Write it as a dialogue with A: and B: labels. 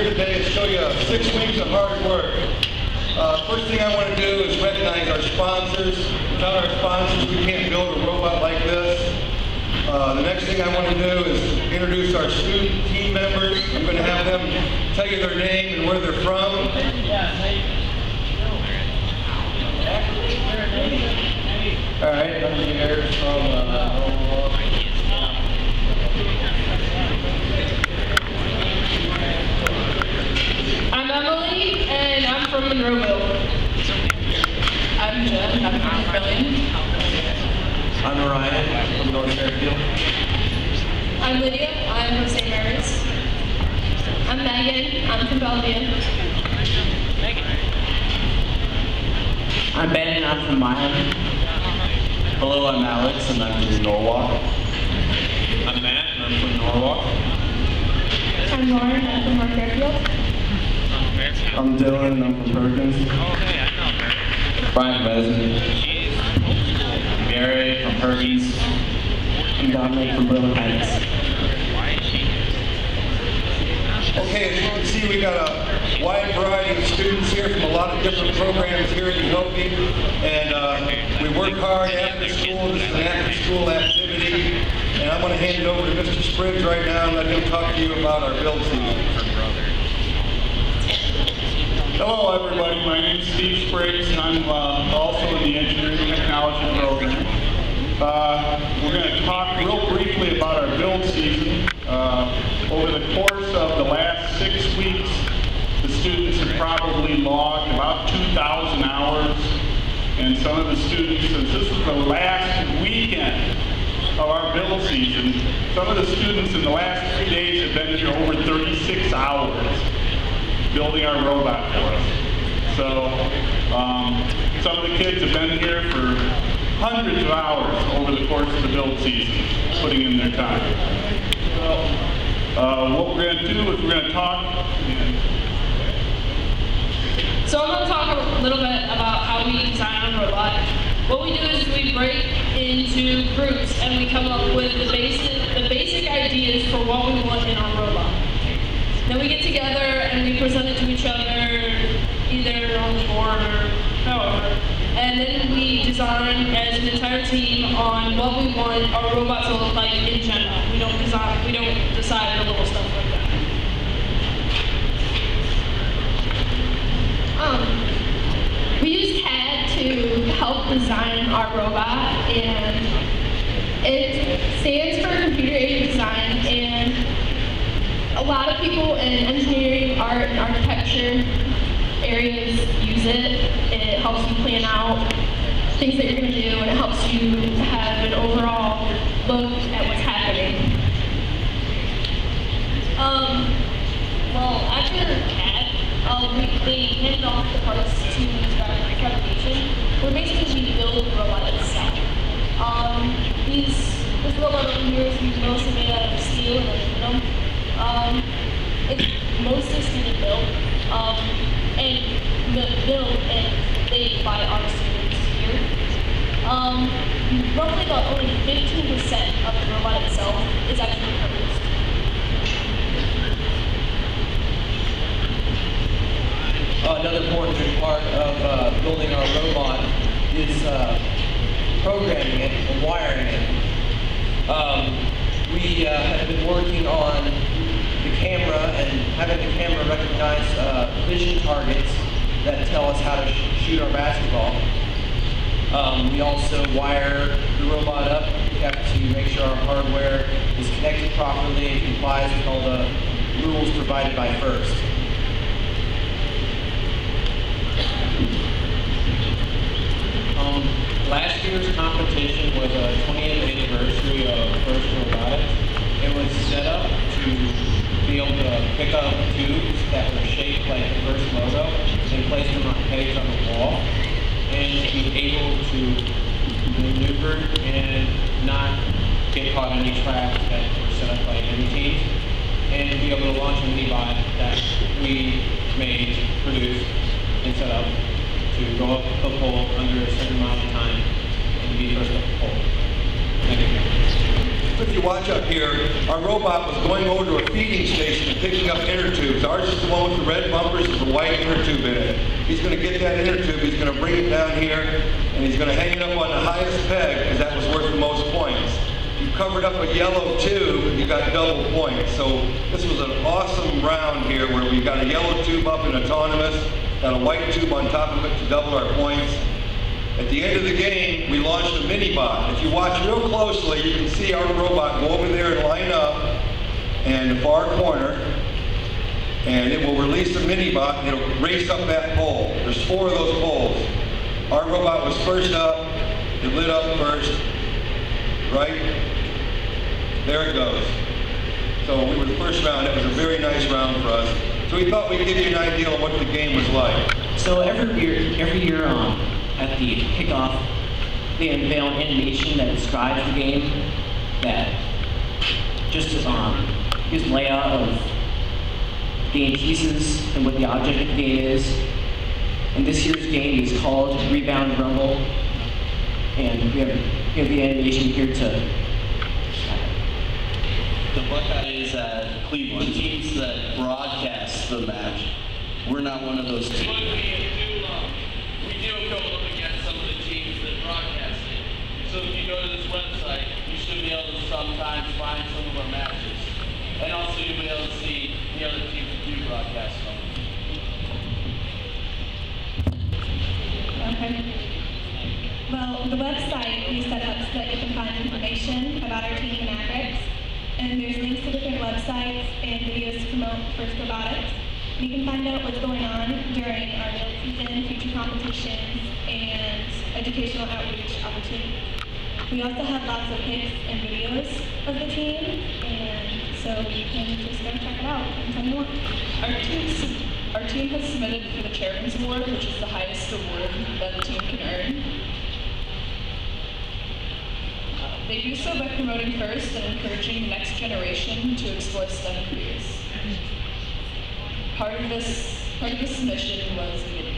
A: here today is show you 6 weeks of hard work. First thing I want to do is recognize our sponsors. Without our sponsors, we can't build a robot like this. The next thing I want to do is introduce our student team members. I'm going to have them tell you their name and where they're from. All right, I'm here from
B: I'm Emily, and I'm from Monroeville. I'm Jen, I'm from Brilliant.
C: I'm Ryan, I'm from North Fairfield.
B: I'm Lydia, I'm from St. Mary's. I'm Megan, I'm from Bellevue.
C: I'm Ben, and I'm from Miami. Hello, I'm Alex, and I'm from Norwalk. I'm Matt, and I'm from Norwalk.
B: I'm Lauren, I'm from North Fairfield.
C: I'm Dylan, and I'm from Perkins.
D: Oh, hey, I know her.
C: Brian Wesley.
D: Gary
C: from Perkins. I'm Dominic from Berlin Heights.
D: Why is she here?
A: Okay, as you can see, we got a wide variety of students here from a lot of different programs here at Utopi, and we work hard after school. This is an after-school activity, and I'm going to hand it over to Mr. Spriggs right now and let him talk to you about our build season.
E: Hello everybody, my name is Steve Spriggs, and I'm also in the Engineering Technology program. We're going to talk real briefly about our build season. Over the course of the last 6 weeks, the students have probably logged about 2,000 hours, and some of the students, since this is the last weekend of our build season, some of the students in the last 3 days have been here over 36 hours building our robot for us. So some of the kids have been here for hundreds of hours over the course of the build season, putting in their time. What we're going to do is we're going to talk.
B: So I'm going to talk a little bit about how we design our robot. What we do is we break into groups and we come up with the basic ideas for what we want in our robot. Then we get together and we present it to each other, either on the board or however. And then we design as an entire team on what we want our robot to look like in general. We don't decide the little stuff like that. We use CAD to help design our robot, and it stands for Computer Aided Design, and a lot of people in engineering, art, and architecture areas use it. It helps you plan out things that you're going to do, and it helps you have an overall look at what's happening. Well, after CAD, they handed off the parts to fabrication, where basically we build the robot itself. This robot over here is mostly made out of steel and aluminum. It's mostly student built, and built and made by our students here. Roughly about only 15% of the robot itself is actually produced.
C: Another important part of building our robot is programming it and wiring it. We have been working on the camera and having the camera recognize vision targets that tell us how to shoot our basketball. We also wire the robot up. We have to make sure our hardware is connected properly and complies with all the rules provided by FIRST.
F: Last year's competition was a 20th anniversary of FIRST Robotics. It was set up to be able to pick up tubes that were shaped like the FIRST logo and place them on pegs on the wall, and to be able to maneuver and not get caught in any traps that were set up by enemy teams, and to be able to launch a mini-bot that we made, produced, and set up to go up the pole under a certain amount of time and be first up the pole. Thank you.
A: if you watch up here, our robot was going over to a feeding station and picking up inner tubes. Ours is the one with the red bumpers with the white inner tube in it. He's going to get that inner tube, he's going to bring it down here, and he's going to hang it up on the highest peg, because that was worth the most points. If you covered up a yellow tube, you got double points. So this was an awesome round here where we got a yellow tube up in autonomous, got a white tube on top of it to double our points. At the end of the game, we launched a mini-bot. If you watch real closely, you can see our robot go over there and line up in the far corner, and it will release a mini-bot and it'll race up that pole. There's 4 of those poles. Our robot was first up, it lit up first, right? There it goes. So we were the first round. It was a very nice round for us. So we thought we'd give you an idea of what the game was like.
G: So every year at the kickoff, they unveil an animation that describes the game, that just gives layout of game pieces and what the object of the game is. And this year's game is called Rebound Rumble, and we have the animation here to.
H: The Buckeyes at Cleveland, teams that broadcast the match. We're not one of those teams.
I: We do go up against some of the teams that broadcast it. So if you go to this website, you should be able to sometimes find some of our matches. And also you'll be able to see the other teams that do broadcast them.
J: Okay. Well, the website we set up so that you can find information about our team, the Mavericks. And there's links to different websites and videos to promote First Robotics. You can find out what's going on during our build season, future competitions, and educational outreach opportunities. We also have lots of pics and videos of the team, and so you can just go check it out and tell me more.
B: Our team has submitted for the Chairman's Award, which is the highest award that a team can earn. They do so by promoting first and encouraging the next generation to explore STEM careers. Part of this submission was the